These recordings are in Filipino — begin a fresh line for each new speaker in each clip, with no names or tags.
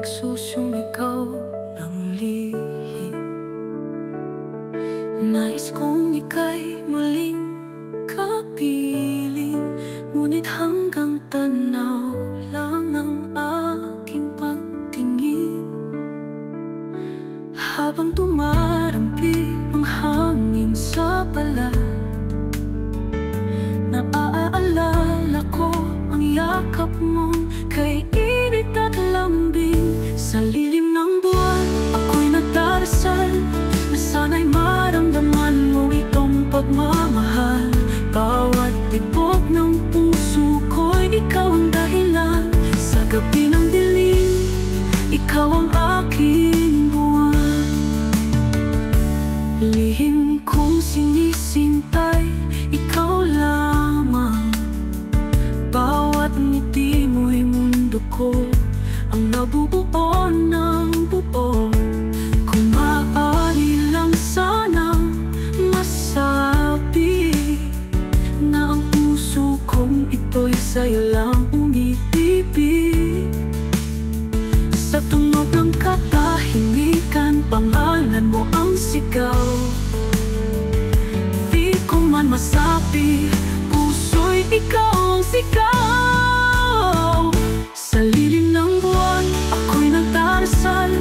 nagsusumigaw ng lihim. Nais kong ika'y muling kapiling, ngunit hanggang tanaw lang ang aking pagtingin. Habang tumarampi ang hangin sa balat, naaalala ko ang yakap mo kay init at lambing. Sa lilim ng buwan, ako'y nagdarasal na sana'y maramdaman mo itong pagmamahal. Bawat tibok ng puso ko'y ikaw ang dahilan. Sa gabi ng dilim, ikaw ang aking buwan. Lihim kong sinisintay, ikaw lamang. Bawat ngiti mo'y mundo ko, ang nabubuo ng buo. Kung maaari lang sanang masabi na ang puso kong ito'y sa'yo lang umiibig. Sa tunog ng katahimikan, pangalan mo ang sigaw. Di ko man masabi, puso'y ikaw ang sigaw. Sa lilim ng buwan, ako'y nagdarasal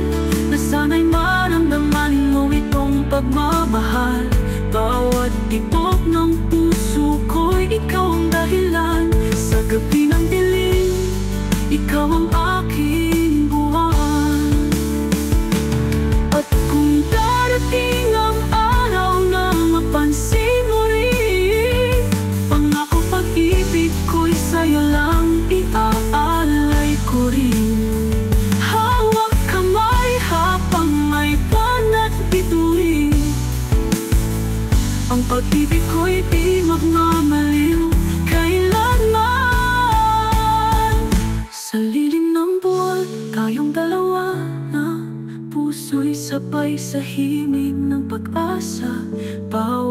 na sana'y maramdaman mo itong pagmamahal. Bawat tibok ng puso ko'y ikaw ang dahilan. Sa gabi ng dilim, ikaw ang aking buwan. At kung darating ang araw na mapansin mo rin, pangako pag-ibig ko'y sa'yo lang iaalay ko rin. Hawak kamay habang may buwan at bituin, ang pag-ibig ko'y di magmamaliw kailanman. Sa lilim ng buwan, tayong dalawa na puso'y sabay sa himig ng pag-asa. Bawat